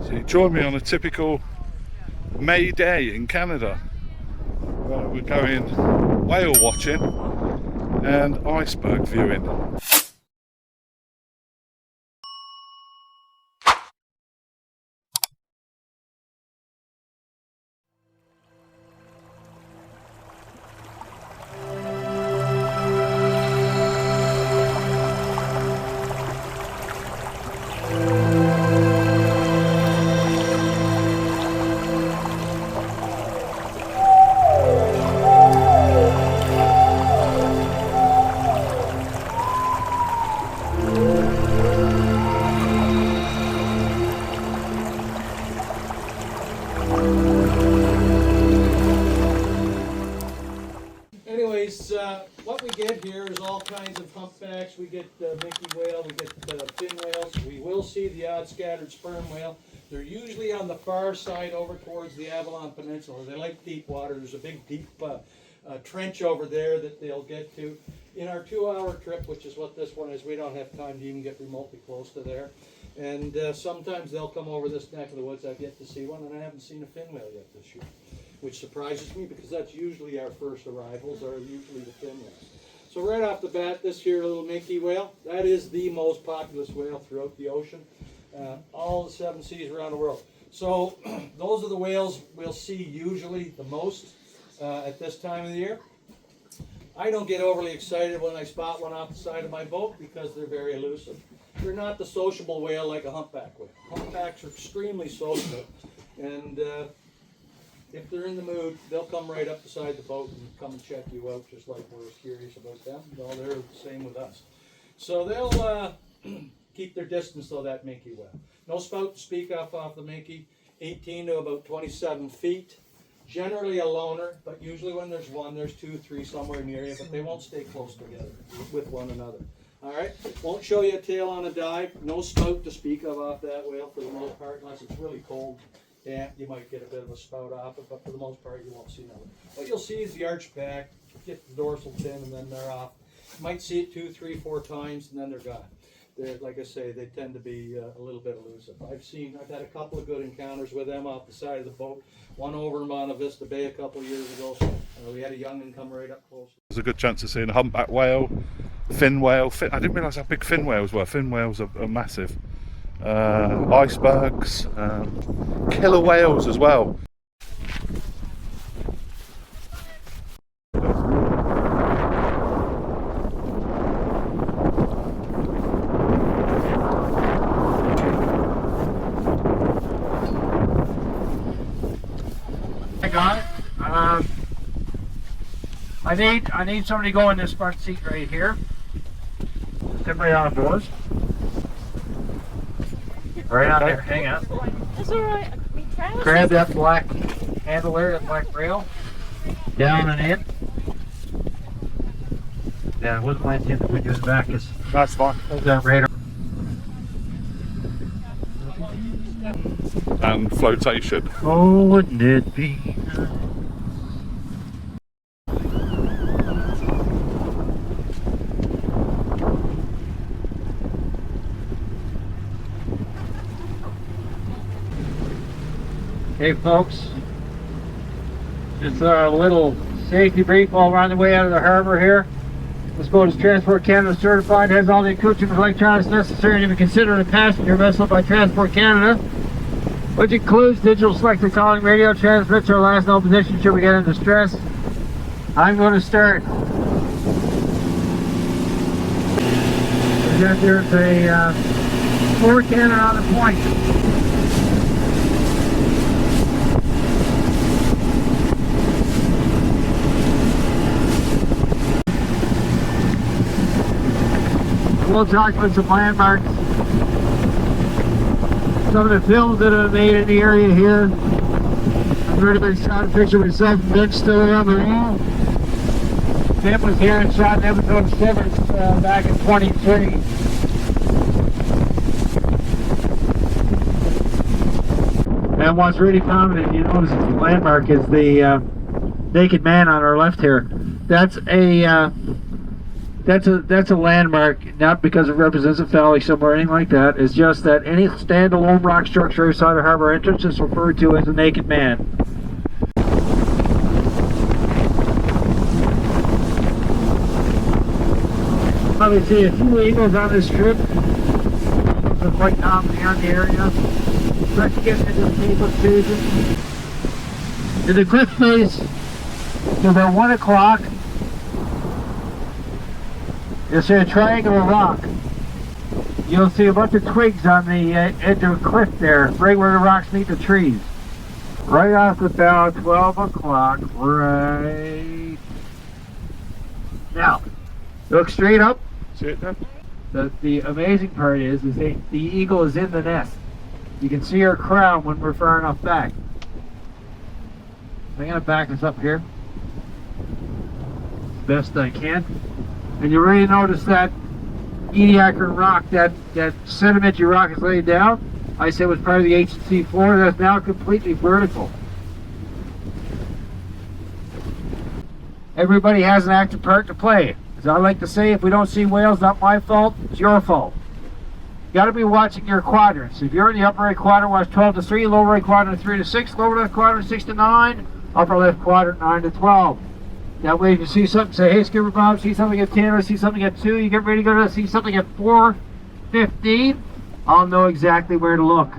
So you join me on a typical May day in Canada, where we're going whale watching and iceberg viewing. What we get here is all kinds of humpbacks. We get minke whale, we get fin whales. We will see the odd scattered sperm whale. They're usually on the far side over towards the Avalon Peninsula. They like deep water. There's a big deep trench over there that they'll get to. In our 2-hour trip, which is what this one is, we don't have time to even get remotely close to there. And sometimes they'll come over this neck of the woods. I've yet to see one, and I haven't seen a fin whale yet this year, which surprises me because that's usually our first arrivals, are usually the fin whales. So right off the bat, this here little minke whale, that is the most populous whale throughout the ocean, all the 7 seas around the world. So those are the whales we'll see usually the most at this time of the year. I don't get overly excited when I spot one off the side of my boat because they're very elusive. They're not the sociable whale like a humpback whale. Humpbacks are extremely sociable, and if they're in the mood, they'll come right up beside the boat and come and check you out, just like we're curious about them. Well, they're the same with us. So they'll keep their distance, though, that minke whale. No spout to speak of off the minke, 18 to about 27 feet. Generally a loner, but usually when there's one, there's 2, 3 somewhere near you, but they won't stay close together with one another. All right, won't show you a tail on a dive. No spout to speak of off that whale for the most part, unless it's really cold. Yeah, you might get a bit of a spout off it, but for the most part, you won't see nothing. What you'll see is the arch back, get the dorsal fin, and then they're off. You might see it 2, 3, 4 times, and then they're gone. They're, like I say, they tend to be a little bit elusive. I've had a couple of good encounters with them off the side of the boat. One over in Monte Vista Bay a couple of years ago. We had a young'un come right up close. There's a good chance of seeing a humpback whale, fin whale. I didn't realise how big fin whales were. Fin whales are massive. Icebergs, killer whales as well. I got it. I need somebody to go in this front seat right here. Everybody on board. Right on there, hang on. That's alright. Grab that black handle there, that black rail. Down and in. Yeah, it wasn't my intent that we do it back. That's fine. Hold that radar. And flotation. Oh, wouldn't it be? Hey folks, just a little safety brief while we're on the way out of the harbor here. This boat is Transport Canada certified, has all the accoutrements and electronics necessary to be considered a passenger vessel by Transport Canada, which includes digital selector calling radio, transmits our last known position should we get in distress. I'm going to start. There's a 4 cannon on the point. We'll talk about some landmarks, some of the films that have been made in the area here. I've already shot a picture myself, Nick still on the wall. Tim was here and shot an episode of Severance back in 23. And what's really prominent, you notice the landmark, is the naked man on our left here. That's a that's a landmark, not because it represents a valley somewhere or anything like that. It's just that any standalone rock structure outside the harbor entrance is referred to as a naked man. Probably see a few eagles on this trip. Eagles are quite common here in the area. Start to get into the Cape season. In the cliff face, to about 1 o'clock, you'll see a triangular rock. You'll see a bunch of twigs on the edge of a cliff there, right where the rocks meet the trees. Right off about 12 o'clock, right now. Look straight up. See it then? The amazing part is the eagle is in the nest. You can see her crown when we're far enough back. I'm going to back this up here best I can. And you already notice that Ediacaran rock, that sedimentary rock is laid down. I said was part of the H&C floor. That's now completely vertical. Everybody has an active part to play. As I like to say, if we don't see whales, not my fault, it's your fault. You got to be watching your quadrants. If you're in the upper right quadrant, watch 12 to 3, lower right quadrant 3 to 6, lower left quadrant 6 to 9, upper left quadrant 9 to 12. That way if you see something, say, hey Skipper Bob, see something at 10 or see something at 2, you get ready to go to see something at 4:15, I'll know exactly where to look.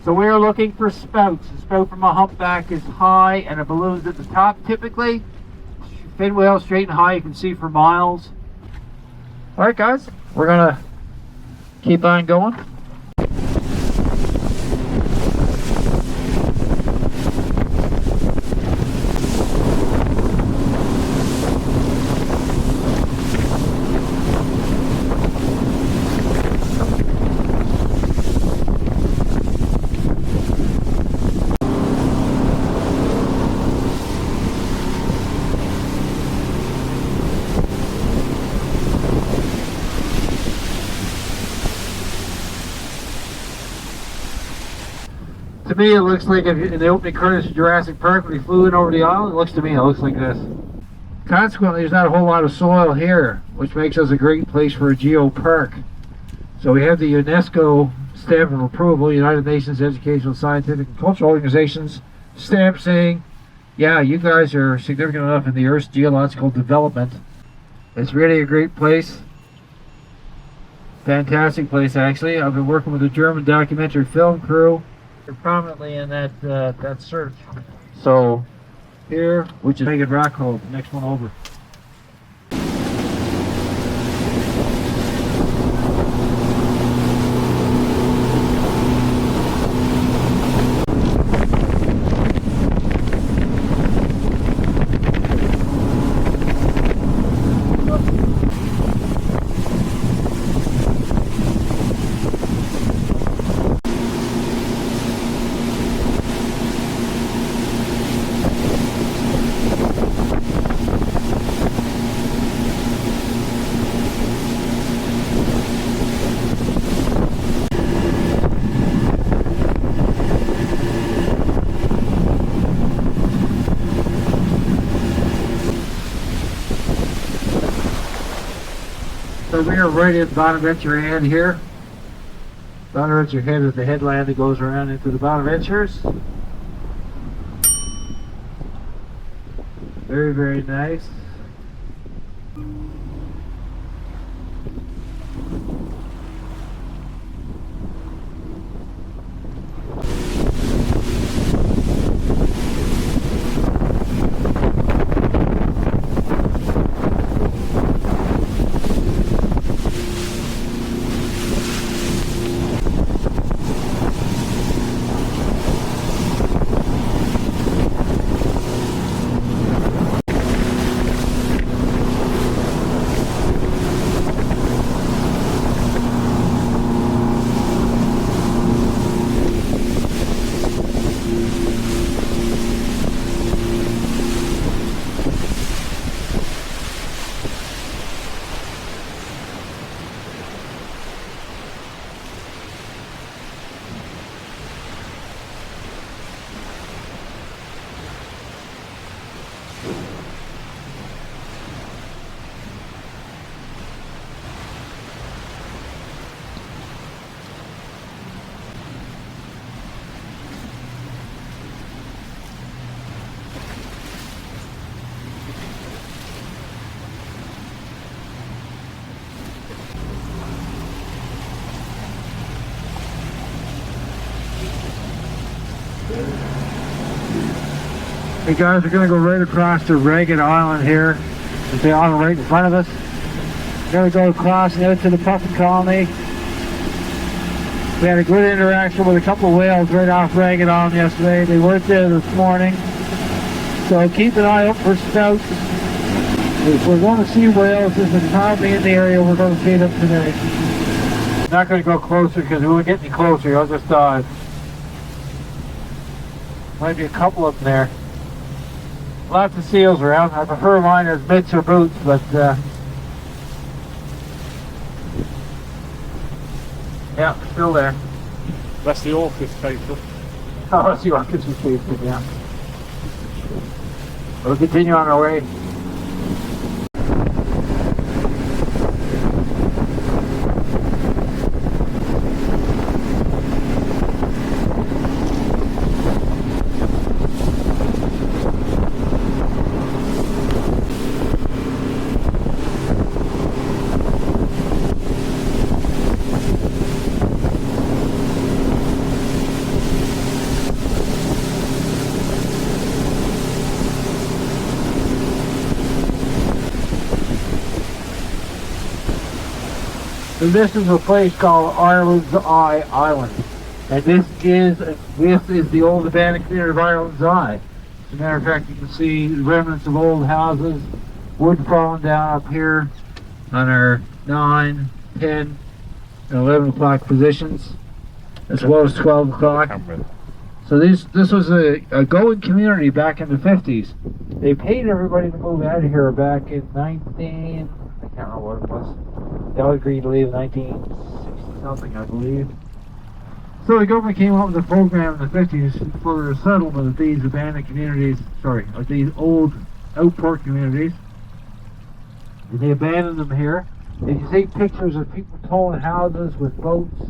So we're looking for spouts. A spout from a humpback is high and a balloon's at the top typically. Fin whale straight and high, you can see for miles. Alright guys, we're gonna keep on going. To me, it looks like if in the opening credits of Jurassic Park when we flew in over the island, it looks like this. Consequently, there's not a whole lot of soil here, which makes us a great place for a geopark. So we have the UNESCO stamp of approval, United Nations Educational, Scientific, and Cultural Organizations stamp saying, yeah, you guys are significant enough in the Earth's geological development. It's really a great place. Fantastic place, actually. I've been working with a German documentary film crew prominently in that search. So here, which is Naked Rock Hole, next one over. So we are right at Bonaventure Head here. Bonaventure Head is the headland that goes around into the Bonaventures. Very, very nice. Hey guys, we're going to go right across to Ragged Island here. There's the island right in front of us. We're going to go across now to the Puffin colony. We had a good interaction with a couple of whales right off Ragged Island yesterday. They weren't there this morning. So keep an eye out for snouts. If we're going to see whales, if it's probably in the area, we're going to see them today. I'm not going to go closer because if we get any closer, I'll just dive. Might be a couple of them there. Lots of seals around. I prefer mine as mitts or boots, but yeah, still there. That's the orchid paper. Oh, that's the orchids we tasted, yeah. We'll continue on our way. So this is a place called Ireland's Eye Island, and this is the old abandoned community of Ireland's Eye. As a matter of fact, you can see remnants of old houses, wood falling down up here on our 9, 10, and 11 o'clock positions, as well as 12 o'clock. So this was a going community back in the 50s. They paid everybody to move out of here back in I can't remember what it was. They all agreed to leave in 1960 something, I believe. So the government came up with a program in the 50s for the settlement of these abandoned communities, of these old outport communities. And they abandoned them here. If you see pictures of people towing houses with boats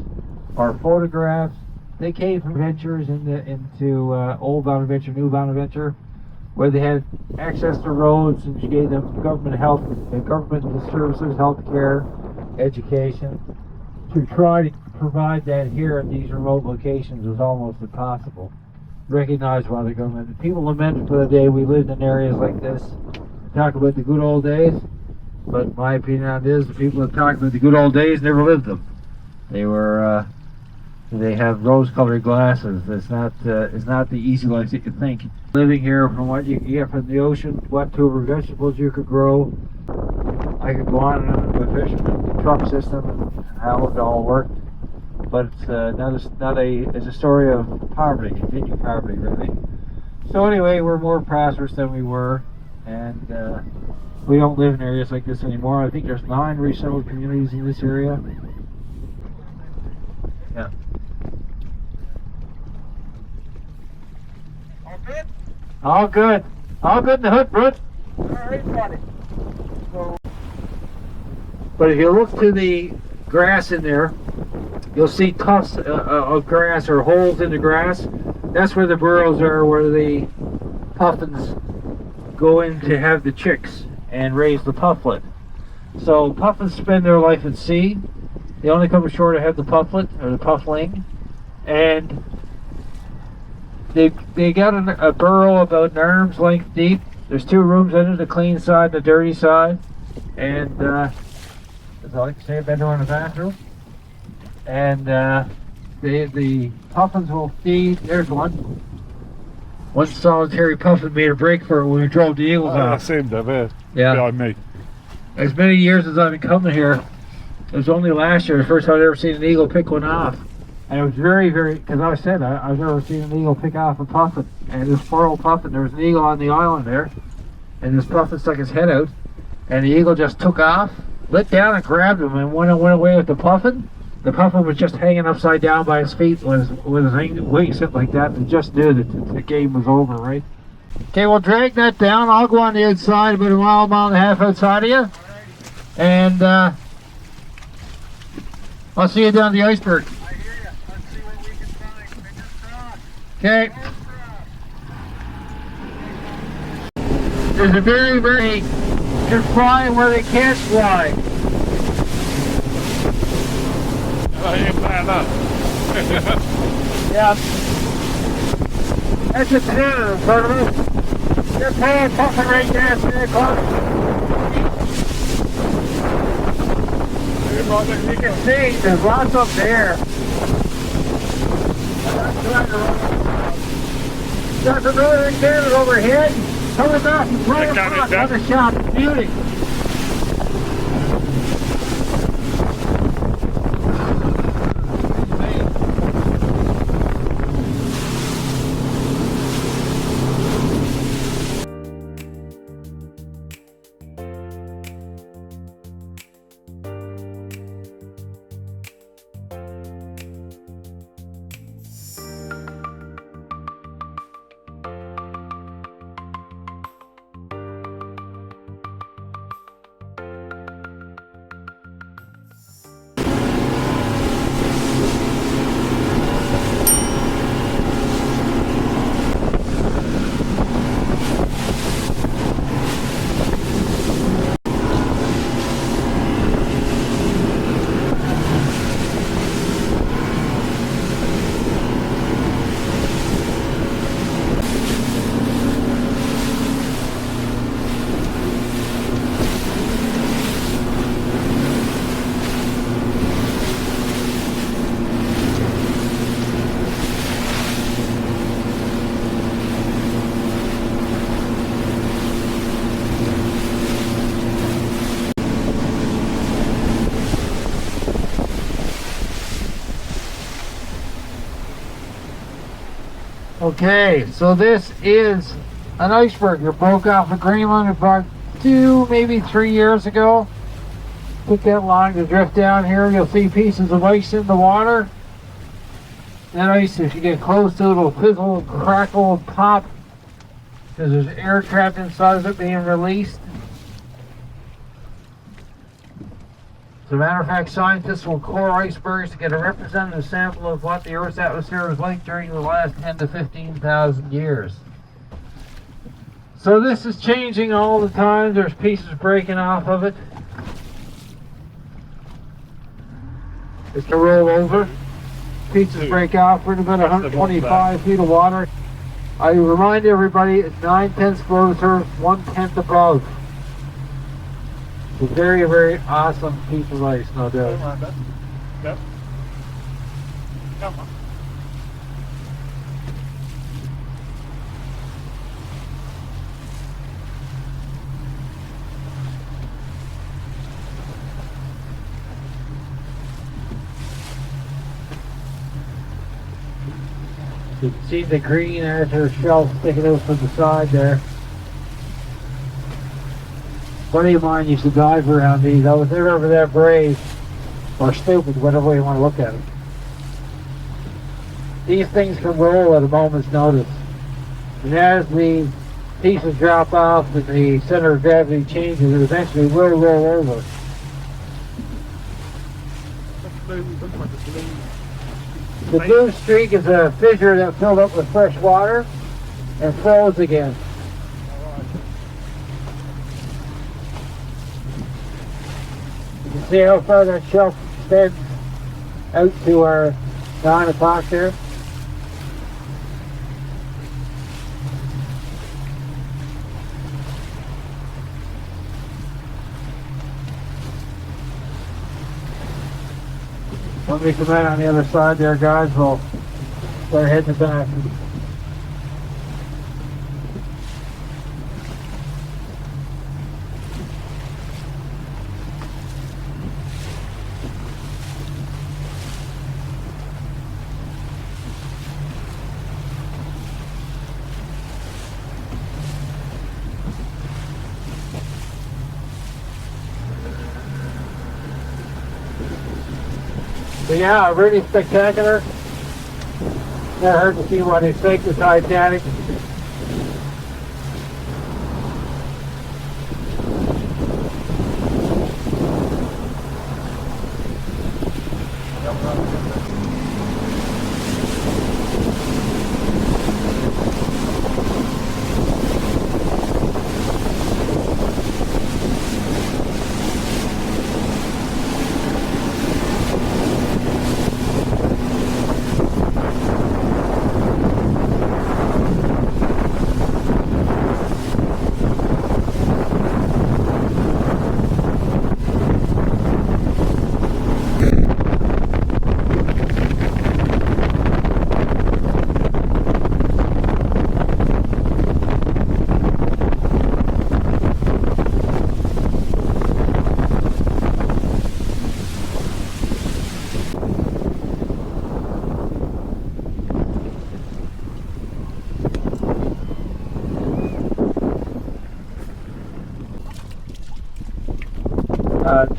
or photographs, they came from ventures into Old Bonaventure, New Bonaventure, where they had access to roads and you gave them government services, health care, education. To try to provide that here at these remote locations was almost impossible. Recognized by the government. People lamented for the day we lived in areas like this. Talk about the good old days, but my opinion on it is the people that talk about the good old days never lived them. They have rose-colored glasses. It's not the easy life that you think. Living here, from what you can get from the ocean, what tuber vegetables you could grow. I could go on and on with the fisherman truck system and how it all worked. But it's a story of poverty, continued poverty, really. So anyway, we're more prosperous than we were, and we don't live in areas like this anymore. I think there's 9 resettled communities in this area. Yeah. All good. All good in the hood, Brooke. Alright, buddy. But if you look to the grass in there, you'll see tufts of grass or holes in the grass. That's where the burrows are, where the puffins go in to have the chicks and raise the pufflet. So puffins spend their life at sea. They only come ashore to have the pufflet or the puffling, and they got a burrow about an arm's length deep. There's 2 rooms in it, the clean side and the dirty side, and as I like to say, a bedroom and a bathroom. And the puffins will feed. There's one. One solitary puffin made a break for it when we drove the eagles I off. see him there, Yeah. behind me. As many years as I've been coming here, it was only last year the first time I'd ever seen an eagle pick one off. And it was very, very, because I said I've never seen an eagle pick off a puffin. And this poor old puffin, there was an eagle on the island there, and this puffin stuck his head out, and the eagle just took off, lit down and grabbed him and went away with the puffin. The puffin was just hanging upside down by his feet with his wings sitting like that, and just knew that the game was over, right? Okay, we'll drag that down. I'll go on the outside, about a mile and a half outside of you. And I'll see you down the iceberg. I hear you. Let's see what we can find. Fingers crossed. Okay. There's a very, very, they're flying where they can't fly. I ain't bad enough. Yeah. That's a banana in front of us. There's a puffin right there, 3 o'clock. You can see there's lots up there. Got the northern cannon overhead. Coming back from 12 o'clock. Another shot. Beauty. Okay, so this is an iceberg that broke off of Greenland about 2, maybe 3 years ago. Took that long to drift down here. You'll see pieces of ice in the water. That ice, if you get close to it, will fizzle, crackle, and pop because there's air trapped inside of it being released. As a matter of fact, scientists will core icebergs to get a representative sample of what the Earth's atmosphere was like during the last 10 to 15,000 years. So this is changing all the time. There's pieces breaking off of it. It's to roll over. Pieces break off. We're in about 125 feet of water. I remind everybody it's 9/10 below the surface, 1/10 above. A very, very awesome piece of ice, no doubt. Come on, Ben. Yep. Come on. You can see the green azure shelf sticking out from the side there. A buddy of mine used to dive around these. I was never ever that brave or stupid, whatever way you want to look at it. These things can roll at a moment's notice. And as the pieces drop off and the center of gravity changes, it eventually will roll over. The blue streak is a fissure that filled up with fresh water and flows again. You can see how far that shelf extends out to our 9 o'clock there. When we come in on the other side there, guys, we'll start heading back. So yeah, really spectacular. Never heard to see what they sank the Titanic.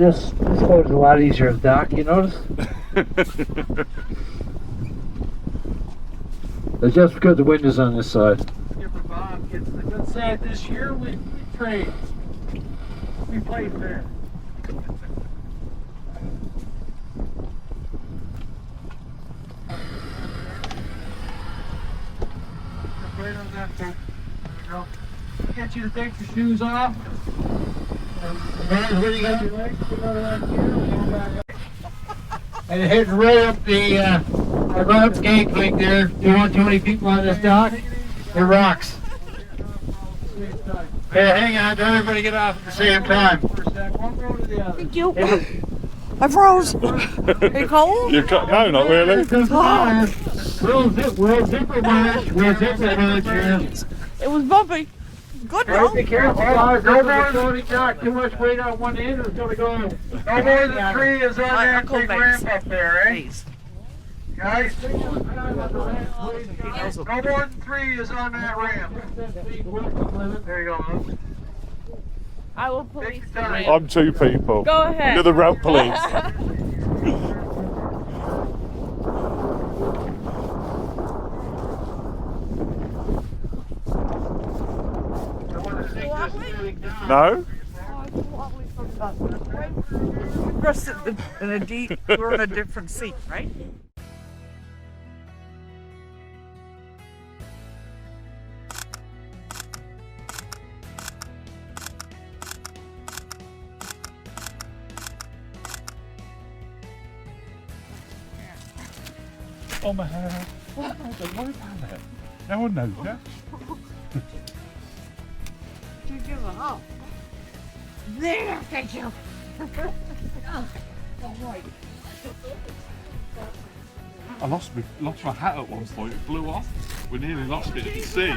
this boat is a lot easier to dock, you notice? It's just because the wind is on this side. Skipper Bob gets the good side this year. We trade. We play fair. Right on that boat. There we go. Get you to take your shoes off. Where you got your legs? And heading right up the right up the gangplank there. You want too many people on this dock? It rocks. Hey, hang on, don't everybody get off at the same time. One row to the other. Thank you. I froze. Are you cold? No, not really. We'll zipper manage here. It was bumpy. Good Hey, though. be careful, guys. No more floating dock. Too much weight on one end, it's gonna go. No more than 3 is on that Uncle big Bates. ramp up there, eh? Please. Guys, no more than 3 is on that ramp. There you go. I will police Take the your time. ramp. I'm 2 people. Go ahead. You're the ramp police. No? We're sitting in a deep, we're in a different seat, right? Oh my hair. Don't worry about that. No one knows that. You give a hug. There, thank you. I lost my hat at one point. It blew off. We nearly lost it at the sea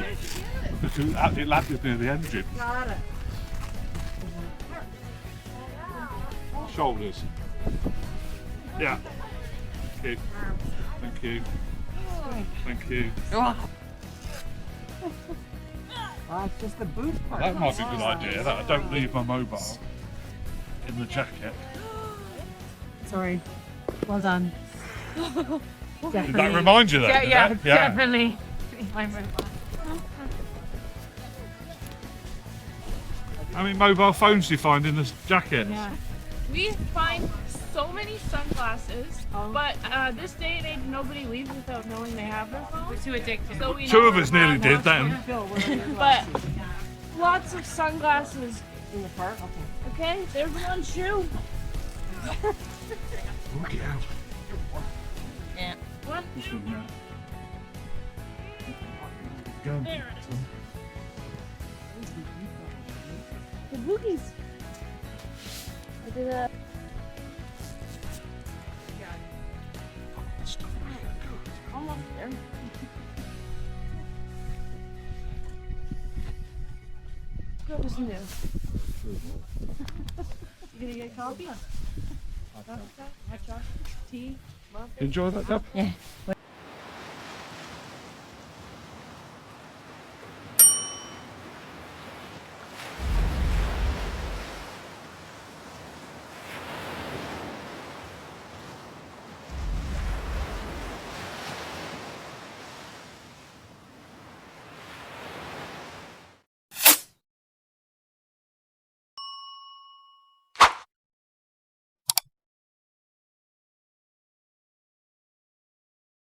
because it landed near the engine. Got it. Shoulders. Yeah. Okay. Thank you. Thank you. Well, it's just the boot part. That might be a good idea. That I don't leave my mobile in the jacket. Sorry. Well done. Did that remind you then? Yeah, did it? definitely. How many mobile phones do you find in this jacket? Yeah. We find so many sunglasses, Oh. but this day and age, nobody leaves without knowing they have their phone. We're too addicted. So we 2 know of us nearly did then. But lots of sunglasses. In the park? Okay. Okay, there's one shoe. Look out. Yeah. One shoe. There it is. The boogies. I did a. Almost there. What was new? You gonna get coffee? Hot chocolate? Tea? Muffin? Enjoy that, Deb? Yeah.